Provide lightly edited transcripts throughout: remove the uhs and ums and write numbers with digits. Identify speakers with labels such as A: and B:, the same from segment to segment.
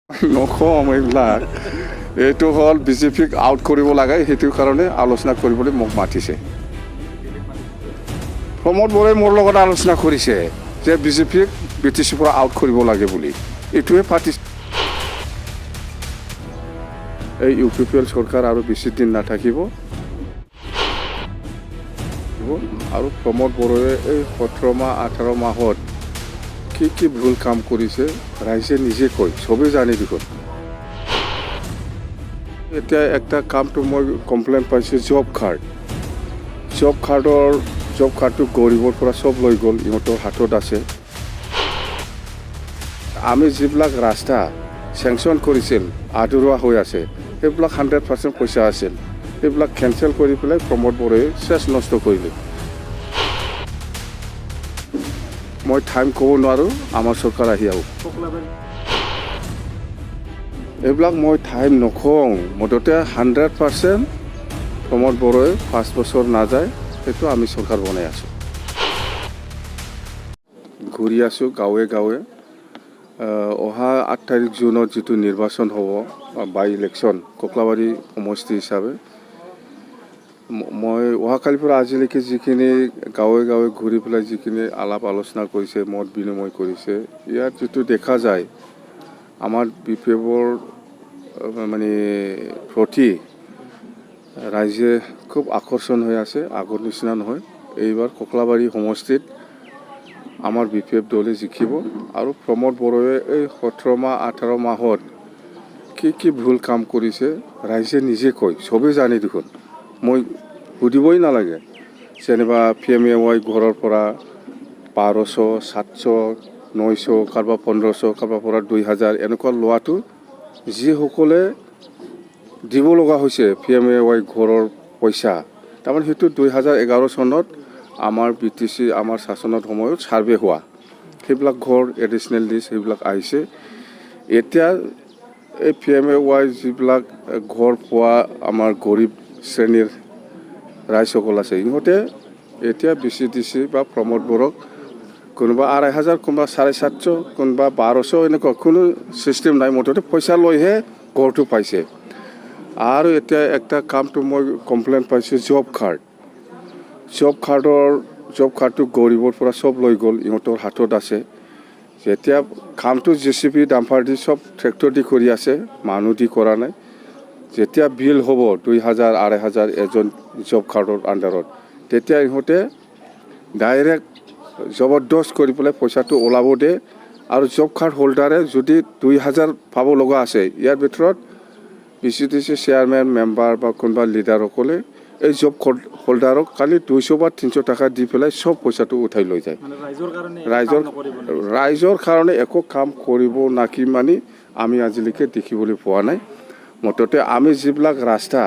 A: নকম এইবিলাক এইটো হ'ল বিজেপিক আউট কৰিব লাগে, সেইটো কাৰণে আলোচনা কৰিবলৈ মোক মাতিছে। প্ৰমোদ বৰাই মোৰ লগত আলোচনা কৰিছে যে বিজেপিক BTCৰ পৰা আউট কৰিব লাগে বুলি, এইটোৱে পাতিছে। এই UPPL চৰকাৰ আৰু বেছি দিন নাথাকিব আৰু প্ৰমোদ বৰাই এই 17 মাহ 18 মাহত কি ভুল কাম কৰিছে ৰাইজে নিজে কয়, চবেই জানে দেখোন। এতিয়া একটা কামটো মই কমপ্লেইন পাইছোঁ, জব কাৰ্ডটো গৰীবৰ পৰা চব লৈ গ'ল, ইহঁতৰ হাতত আছে। আমি যিবিলাক ৰাস্তা চেংচন কৰিছিল আধৰুৱা হৈ আছে, সেইবিলাক 100% পইচা আছিল, সেইবিলাক কেঞ্চেল কৰি পেলাই প্ৰমোদ বৰাই চেছ নষ্ট কৰিলে। মই টাইম ক'ব নোৱাৰোঁ, আমাৰ চৰকাৰ আহি আহক। এইবিলাক মই টাইম নকওঁ, মুঠতে 100% প্ৰমোদ বৰাই 5 বছৰ নাযায়, সেইটো আমি চৰকাৰ বনাই আছোঁ। ঘূৰি আছোঁ গাঁৱে গাঁৱে। অহা 8 তাৰিখ জুনত যিটো নিৰ্বাচন হ'ব, বাই ইলেকশ্যন ককলাবাৰী সমষ্টি হিচাপে, মই অহাকালিৰ পৰা আজিলৈকে যিখিনি গাঁৱে গাঁৱে ঘূৰি পেলাই যিখিনি আলাপ আলোচনা কৰিছে, মত বিনিময় কৰিছে, ইয়াত যিটো দেখা যায় আমাৰ BPFৰ মানে প্ৰতি ৰাইজে খুব আকৰ্ষণ হৈ আছে, আগৰ নিচিনা নহয়। এইবাৰ ককলাবাৰী সমষ্টিত আমাৰ BPF দলে জিকিব আৰু প্ৰমোদ বৰাই এই 17 মাহ 18 মাহত কি ভুল কাম কৰিছে ৰাইজে নিজে কয়, চবেই জানে দেখোন। মই সুধিবই নালাগে। যেনিবা PMAY ঘৰৰ পৰা 1200, 700, 900, কাৰোবাৰ 1500, কাৰোবাৰ পৰা 2000 এনেকুৱা লোৱাটো যিসকলে দিব লগা হৈছে PMAY ঘৰৰ পইচা, তাৰমানে সেইটো 2011 চনত আমাৰ BTC আমাৰ শাসনত সময়ত ছাৰ্ভে হোৱা, সেইবিলাক ঘৰ এডিশ্যনেল লিষ্ট সেইবিলাক আহিছে। এতিয়া এই PMAY যিবিলাক ঘৰ পোৱা আমাৰ গৰীব শ্ৰেণীৰ ৰাইজসকল আছে, ইহঁতে এতিয়া BCDC বা প্ৰমোদ বৰাক কোনোবা 2500, কোনোবা 750, কোনোবা 1200, এনেকুৱা কোনো ছিষ্টেম নাই, মুঠতে পইচা লৈহে ঘৰটো পাইছে। আৰু এতিয়া একটা কামটো মই কমপ্লেইন পাইছোঁ, জব কাৰ্ডটো গৰীবৰ পৰা চব লৈ গ'ল, ইহঁতৰ হাতত আছে। যেতিয়া কামটো JCB ডাম্পাৰ দি চব ট্ৰেক্টৰ দি কৰি আছে, মানুহ দি কৰা নাই। যেতিয়া বিল হ'ব 2000, 2500 এজন জব কাৰ্ডৰ আণ্ডাৰত, তেতিয়া ইহঁতে ডাইৰেক্ট জবৰদস্ত কৰি পেলাই পইচাটো ওলাব দে। আৰু জব কাৰ্ড হোল্ডাৰে যদি 2000 পাব লগা আছে, ইয়াৰ ভিতৰত BCDC চেয়াৰমেন মেম্বাৰ বা কোনোবা লিডাৰসকলে এই জব হোল্ডাৰক খালি 200 বা 300 টকা দি পেলাই চব পইচাটো উঠাই লৈ যায়। ৰাইজৰ কাৰণে একো কাম কৰিব নাকি মানে আমি আজিলৈকে দেখিবলৈ পোৱা নাই। মুঠতে আমি যিবিলাক ৰাস্তা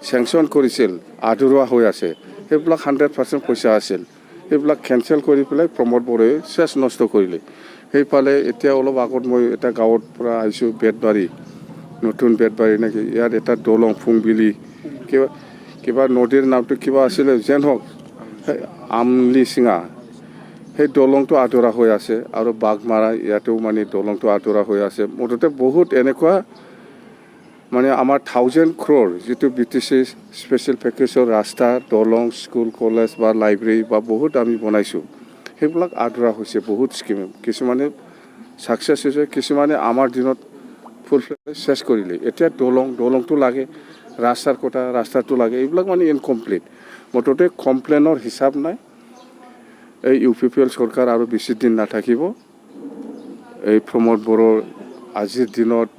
A: চেংচন কৰিছিল আধৰুৱা হৈ আছে, সেইবিলাক 100% পইচা আছিল, সেইবিলাক কেঞ্চেল কৰি পেলাই প্ৰমোদ বৰাই চেছ নষ্ট কৰিলে। সেইফালে এতিয়া অলপ আগত মই এটা গাঁৱৰ পৰা আহিছোঁ, বেতবাৰী, নতুন বেতবাৰী নেকি, ইয়াত এটা দলং ফুংবিলি কিবা নদীৰ নামটো কিবা আছিলে, যেন হওক আমলি চিঙা, সেই দলংটো আধৰুৱা হৈ আছে। আৰু বাঘমাৰা ইয়াতেও মানে দলংটো আধৰুৱা হৈ আছে। মুঠতে বহুত এনেকুৱা মানে আমাৰ 1000 crore যিটো BTC স্পেচিয়েল পেকেজৰ ৰাস্তা, দলং, স্কুল, কলেজ বা লাইব্ৰেৰী বা বহুত আমি বনাইছোঁ, সেইবিলাক আধৰুৱা হৈছে। বহুত স্কিম কিছুমানে ছাকচেছ হৈছে, কিছুমানে আমাৰ দিনত ফুল চেছ কৰিলে। এতিয়া দলংটো লাগে, ৰাস্তাটো লাগে, এইবিলাক মানে ইনকমপ্লিট। মুঠতে কমপ্লেইনৰ হিচাপ নাই। এই UPPL চৰকাৰ আৰু বেছি দিন নাথাকিব। এই প্ৰমোদ বৰাই আজিৰ দিনত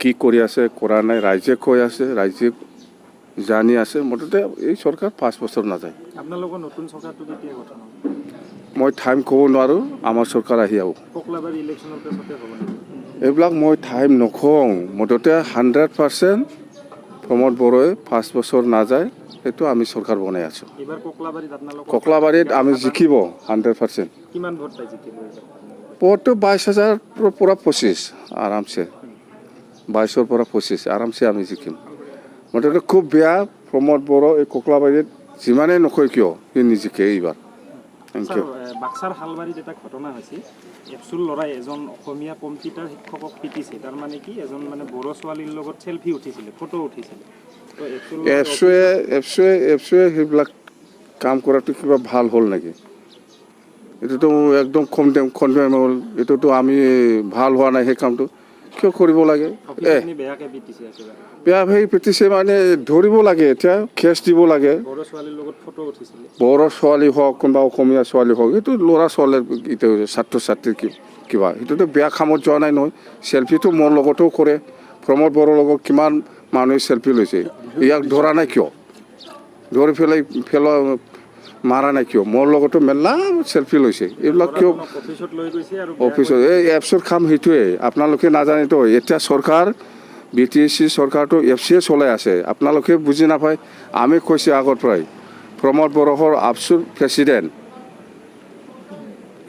A: কি কৰি আছে কৰা নাই ৰাইজে কৈ আছে, ৰাইজে জানি আছে। মুঠতে এই চৰকাৰ 5 বছৰ নাযায়।
B: আপোনালোকৰ নতুন চৰকাৰটো কেতিয়া গঠন হ'ব?
A: মই টাইম ক'ব নোৱাৰোঁ, আমাৰ চৰকাৰ আহি আহক।
B: ককলাবাৰী ইলেকশ্যনৰ পিছতে হ'ব নেকি?
A: এইবিলাক মই টাইম নকওঁ, মুঠতে 100% প্ৰমোদ বৰাই 5 বছৰ নাযায়, সেইটো আমি চৰকাৰ বনাই আছোঁ।
B: এইবাৰ
A: ককলাবাৰীত আমি জিকিব 100%।
B: কিমান ভোট পাই জিকিব?
A: ভোটটো 22,000 পৰা 25 আৰামছে, 22ৰ পৰা 25 আৰামছে আমি জিকিম। মুঠতে খুব বেয়া, প্ৰমোদ বৰাই এই ককলাবাৰীত যিমানেই নকয় কিয় সি নিজিকে এইবাৰ। Thank
B: sir
A: you.
B: বাক্সাৰ হালবাৰীত এটা ঘটনা হৈছে এপচুৰ ল'ৰাই এজন অসমীয়া কম্পিউটাৰ শিক্ষকক পিটিছে তাৰমানে কি এজন মানে বড়ো ছোৱালীৰ লগত চেলফি উঠিছিলে ফটো উঠিছিলে তো এপচুৰ
A: এফচুৱে সেইবিলাক কাম কৰাটো কিবা ভাল হ'ল নেকি? এইটোতো একদম কনডেমেবল। এইটোতো আমি ভাল হোৱা নাই সেই কামটো কিয় কৰিব লাগে?
B: অফিচাৰখিনি বেয়াকৈ পিটিছে একেবাৰে
A: বেয়া ভাই পিটিছে মানে ধৰিব লাগে, এতিয়া কেছ দিব লাগে।
B: বড়ো ছোৱালীৰ লগত ফটো উঠিছিলে
A: বড়ো ছোৱালী হওক কোনোবা অসমীয়া ছোৱালী হওক, এইটো ল'ৰা ছোৱালীৰ এইটো ছাত্ৰ ছাত্ৰীৰ কিবা সেইটোতো বেয়া কামত যোৱা নাই নহয়। চেলফিটো মোৰ লগতো কৰে, প্ৰমোদ বড়োৰ লগত কিমান মানুহে চেলফি লৈছে, ইয়াক ধৰা নাই কিয়? ধৰি মাৰা নাই কিয়? মোৰ লগতো মেলা চেলফি লৈছে, এইবিলাক কিয়?
B: অফিচত লৈ গৈছে আৰু
A: অফিচত এই এপছৰ কাম সেইটোৱে, আপোনালোকে নাজানেতো। এতিয়া চৰকাৰ BTC চৰকাৰটো এফচিয়ে চলাই আছে, আপোনালোকে বুজি নাপায়। আমি কৈছোঁ আগৰ পৰাই প্ৰমোদ বড়োৰ আপচুৰ প্ৰেচিডেণ্ট,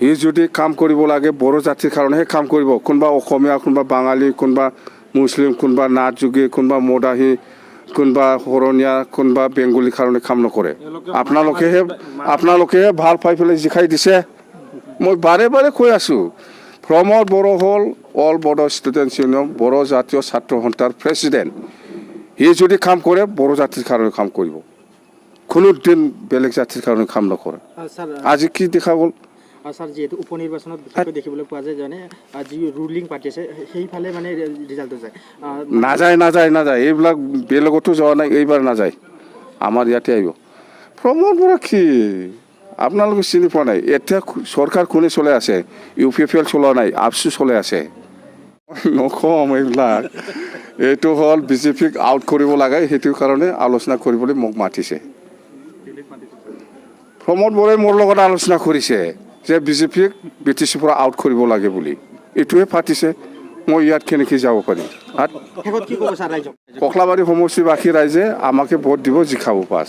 A: সি যদি কাম কৰিব লাগে বড়ো জাতিৰ কাৰণেহে কাম কৰিব। কোনোবা অসমীয়া, কোনোবা বাঙালী, কোনোবা মুছলিম, কোনোবা নাথ যোগী, কোনোবা মদাহী, কোনোবা শৰণীয়া, কোনোবা বেংগলীৰ কাৰণে কাম নকৰে। আপোনালোকেহে ভাল পাই পেলাই জিকাই দিছে। মই বাৰে বাৰে কৈ আছোঁ, প্ৰমোদ বড়ো হ'ল all Bodo students union Bodo জাতীয় ছাত্ৰ সন্থাৰ প্ৰেচিডেণ্ট। সি যদি কাম কৰে বড়ো জাতিৰ কাৰণে কাম কৰিব, কোনো দিন বেলেগ জাতিৰ কাৰণে কাম নকৰে। আজি কি দেখা গ'ল?
C: ছাৰ যিহেতু উপ নিৰ্বাচনত বিশেষকৈ দেখিবলৈ পোৱা যায় যেনে যি ৰুলিং পাৰ্টি আছে সেইফালে মানে ৰিজাল্টটো যায়
A: নাযায় এইবিলাক বেলেগতো যোৱা নাই, এইবাৰ নাযায়, আমাৰ ইয়াতে আহিব। প্ৰমোদ বড়ো কি আপোনালোকে চিনি পোৱা নাই? এতিয়া চৰকাৰ কোনে চলাই আছে? UPPL চলোৱা নাই, আপচু চলাই আছে। নক'ম এইবিলাক, এইটো হ'ল BJPক আউট কৰিব লাগে, সেইটো কাৰণে আলোচনা কৰিবলৈ মোক মাতিছে। প্ৰমোদ বড়োৱে মোৰ লগত আলোচনা কৰিছে যে BJPক BTCৰ পৰা আউট কৰিব লাগে বুলি, এইটোৱে পাতিছে। মই ইয়াত কেনেকৈ যাব পাৰিম?
C: শেষত কি ক'ব ছাৰ ৰাইজক?
A: কখলাবাৰী সমষ্টিবাসী ৰাইজে আমাকে ভোট দিব, জিকাব পাছ।